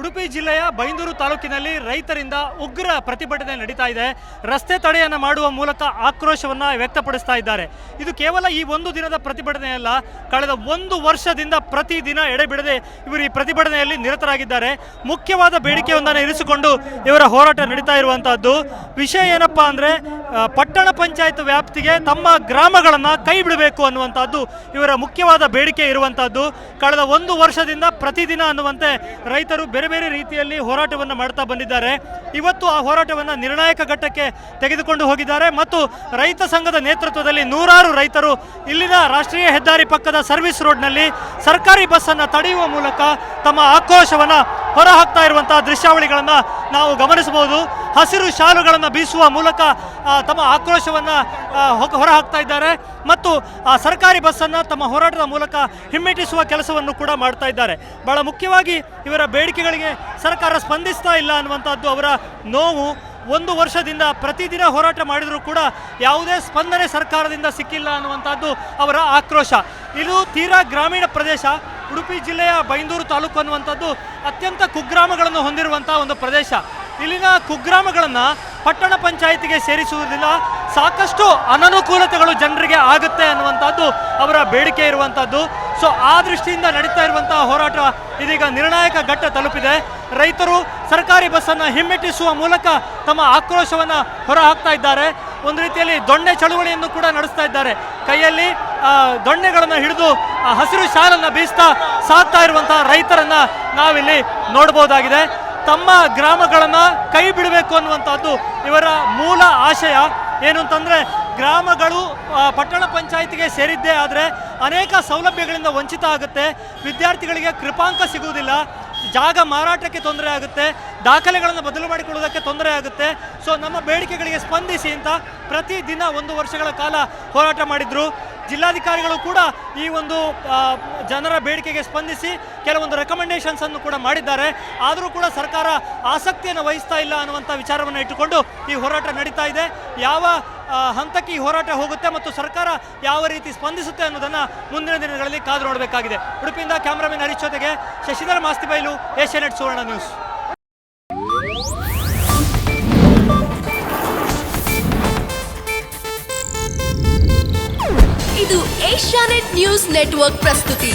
ಉಡುಪಿ ಜಿಲ್ಲೆಯ ಬೈಂದೂರು ತಾಲೂಕಿನಲ್ಲಿ ರೈತರಿಂದ ಉಗ್ರ ಪ್ರತಿಭಟನೆ ನಡೀತಾ ಇದೆ. ರಸ್ತೆ ತಡೆಯನ್ನು ಮಾಡುವ ಮೂಲಕ ಆಕ್ರೋಶವನ್ನು ವ್ಯಕ್ತಪಡಿಸ್ತಾ ಇದ್ದಾರೆ. ಇದು ಕೇವಲ ಈ ಒಂದು ದಿನದ ಪ್ರತಿಭಟನೆಯಲ್ಲ, ಕಳೆದ ಒಂದು ವರ್ಷದಿಂದ ಪ್ರತಿದಿನ ಎಡೆಬಿಡದೆ ಇವರು ಈ ಪ್ರತಿಭಟನೆಯಲ್ಲಿ ನಿರತರಾಗಿದ್ದಾರೆ. ಮುಖ್ಯವಾದ ಬೇಡಿಕೆಯೊಂದನ್ನು ಇರಿಸಿಕೊಂಡು ಇವರ ಹೋರಾಟ ನಡೀತಾ ಇರುವಂತಹದ್ದು. ವಿಷಯ ಏನಪ್ಪಾ ಅಂದರೆ, ಪಟ್ಟಣ ಪಂಚಾಯತ್ ವ್ಯಾಪ್ತಿಗೆ ತಮ್ಮ ಗ್ರಾಮಗಳನ್ನು ಕೈ ಬಿಡಬೇಕು ಅನ್ನುವಂಥದ್ದು ಇವರ ಮುಖ್ಯವಾದ ಬೇಡಿಕೆ ಇರುವಂತಹದ್ದು. ಕಳೆದ ಒಂದು ವರ್ಷದಿಂದ ಪ್ರತಿದಿನ ಅನ್ನುವಂತೆ ರೈತರು ಬೇರೆ ಬೇರೆ ರೀತಿಯಲ್ಲಿ ಹೋರಾಟವನ್ನು ಮಾಡ್ತಾ ಬಂದಿದ್ದಾರೆ. ಇವತ್ತು ಆ ಹೋರಾಟವನ್ನು ನಿರ್ಣಾಯಕ ಘಟ್ಟಕ್ಕೆ ತೆಗೆದುಕೊಂಡು ಹೋಗಿದ್ದಾರೆ ಮತ್ತು ರೈತ ಸಂಘದ ನೇತೃತ್ವದಲ್ಲಿ ನೂರಾರು ರೈತರು ಇಲ್ಲಿನ ರಾಷ್ಟ್ರೀಯ ಹೆದ್ದಾರಿ ಪಕ್ಕದ ಸರ್ವಿಸ್ ರೋಡ್ನಲ್ಲಿ ಸರ್ಕಾರಿ ಬಸ್ಸನ್ನು ತಡೆಯುವ ಮೂಲಕ ತಮ್ಮ ಆಕ್ರೋಶವನ್ನು ಹೊರಹಾಕ್ತಾ ಇರುವಂತಹ ದೃಶ್ಯಾವಳಿಗಳನ್ನು ನಾವು ಗಮನಿಸಬಹುದು. ಹಸಿರು ಶಾಲುಗಳನ್ನು ಬೀಸುವ ಮೂಲಕ ತಮ್ಮ ಆಕ್ರೋಶವನ್ನು ಹೊರಹಾಕ್ತಾ ಇದ್ದಾರೆ ಮತ್ತು ಆ ಸರ್ಕಾರಿ ಬಸ್ಸನ್ನು ತಮ್ಮ ಹೋರಾಟದ ಮೂಲಕ ಹಿಮ್ಮೆಟ್ಟಿಸುವ ಕೆಲಸವನ್ನು ಕೂಡ ಮಾಡ್ತಾ ಇದ್ದಾರೆ. ಬಹಳ ಮುಖ್ಯವಾಗಿ ಇವರ ಬೇಡಿಕೆಗಳಿಗೆ ಸರ್ಕಾರ ಸ್ಪಂದಿಸ್ತಾ ಇಲ್ಲ ಅನ್ನುವಂಥದ್ದು ಅವರ ನೋವು. ಒಂದು ವರ್ಷದಿಂದ ಪ್ರತಿದಿನ ಹೋರಾಟ ಮಾಡಿದರೂ ಕೂಡ ಯಾವುದೇ ಸ್ಪಂದನೆ ಸರ್ಕಾರದಿಂದ ಸಿಕ್ಕಿಲ್ಲ ಅನ್ನುವಂಥದ್ದು ಅವರ ಆಕ್ರೋಶ. ಇದು ತೀರಾ ಗ್ರಾಮೀಣ ಪ್ರದೇಶ. ಉಡುಪಿ ಜಿಲ್ಲೆಯ ಬೈಂದೂರು ತಾಲೂಕು ಅನ್ನುವಂಥದ್ದು ಅತ್ಯಂತ ಕುಗ್ರಾಮಗಳನ್ನು ಹೊಂದಿರುವಂಥ ಒಂದು ಪ್ರದೇಶ. ಇಲ್ಲಿನ ಕುಗ್ರಾಮಗಳನ್ನು ಪಟ್ಟಣ ಪಂಚಾಯಿತಿಗೆ ಸೇರಿಸುವುದಿಲ್ಲ, ಸಾಕಷ್ಟು ಅನನುಕೂಲತೆಗಳು ಜನರಿಗೆ ಆಗುತ್ತೆ ಅನ್ನುವಂಥದ್ದು ಅವರ ಬೇಡಿಕೆ ಇರುವಂಥದ್ದು. ಸೊ ಆ ದೃಷ್ಟಿಯಿಂದ ನಡೀತಾ ಇರುವಂತಹ ಹೋರಾಟ ಇದೀಗ ನಿರ್ಣಾಯಕ ಘಟ್ಟ ತಲುಪಿದೆ. ರೈತರು ಸರ್ಕಾರಿ ಬಸ್ಸನ್ನು ಹಿಮ್ಮೆಟ್ಟಿಸುವ ಮೂಲಕ ತಮ್ಮ ಆಕ್ರೋಶವನ್ನು ಹೊರಹಾಕ್ತಾ ಇದ್ದಾರೆ. ಒಂದು ರೀತಿಯಲ್ಲಿ ದೊಣ್ಣೆ ಚಳುವಳಿಯನ್ನು ಕೂಡ ನಡೆಸ್ತಾ ಇದ್ದಾರೆ. ಕೈಯಲ್ಲಿ ದೊಣ್ಣೆಗಳನ್ನು ಹಿಡಿದು ಹಸಿರು ಶಾಲನ್ನು ಬೀಸ್ತಾ ಸಾಕ್ತಾ ಇರುವಂತಹ ರೈತರನ್ನು ನಾವಿಲ್ಲಿ ನೋಡಬಹುದಾಗಿದೆ. ತಮ್ಮ ಗ್ರಾಮಗಳನ್ನು ಕೈ ಬಿಡಬೇಕು ಅನ್ನುವಂಥದ್ದು ಇವರ ಮೂಲ ಆಶಯ. ಏನು ಅಂತಂದರೆ, ಗ್ರಾಮಗಳು ಪಟ್ಟಣ ಪಂಚಾಯಿತಿಗೆ ಸೇರಿದ್ದೇ ಆದರೆ ಅನೇಕ ಸೌಲಭ್ಯಗಳಿಂದ ವಂಚಿತ ಆಗುತ್ತೆ. ವಿದ್ಯಾರ್ಥಿಗಳಿಗೆ ಕೃಪಾಂಕ ಸಿಗುವುದಿಲ್ಲ, ಜಾಗ ಮಾರಾಟಕ್ಕೆ ತೊಂದರೆ ಆಗುತ್ತೆ, ದಾಖಲೆಗಳನ್ನು ಬದಲು ಮಾಡಿಕೊಳ್ಳುವುದಕ್ಕೆ ತೊಂದರೆ ಆಗುತ್ತೆ. ಸೊ ನಮ್ಮ ಬೇಡಿಕೆಗಳಿಗೆ ಸ್ಪಂದಿಸಿ ಅಂತ ಪ್ರತಿದಿನ ಒಂದು ವರ್ಷಗಳ ಕಾಲ ಹೋರಾಟ ಮಾಡಿದರು. ಜಿಲ್ಲಾಧಿಕಾರಿಗಳು ಕೂಡ ಈ ಒಂದು ಜನರ ಬೇಡಿಕೆಗೆ ಸ್ಪಂದಿಸಿ ಕೆಲವೊಂದು ರೆಕಮೆಂಡೇಷನ್ಸನ್ನು ಕೂಡ ಮಾಡಿದ್ದಾರೆ. ಆದರೂ ಕೂಡ ಸರ್ಕಾರ ಆಸಕ್ತಿಯನ್ನು ವಹಿಸ್ತಾ ಇಲ್ಲ ಅನ್ನುವಂಥ ವಿಚಾರವನ್ನು ಇಟ್ಟುಕೊಂಡು ಈ ಹೋರಾಟ ನಡೀತಾ ಇದೆ. ಯಾವ ಹಂತಕ್ಕೆ ಈ ಹೋರಾಟ ಹೋಗುತ್ತೆ ಮತ್ತು ಸರ್ಕಾರ ಯಾವ ರೀತಿ ಸ್ಪಂದಿಸುತ್ತೆ ಅನ್ನೋದನ್ನು ಮುಂದಿನ ದಿನಗಳಲ್ಲಿ ಕಾದು ನೋಡಬೇಕಾಗಿದೆ. ಉಡುಪಿಯಿಂದ ಕ್ಯಾಮ್ರಾಮನ್ ಹರೀಶ್ ಜೊತೆಗೆ ಶಶಿಧರ ಮಾಸ್ತಿಬೈಲು, ಏಷ್ಯಾನೆಟ್ ಸುವರ್ಣ ನ್ಯೂಸ್. ಇದು ಏಷ್ಯಾನೆಟ್ ನ್ಯೂಸ್ ನೆಟ್ವರ್ಕ್ ಪ್ರಸ್ತುತಿ.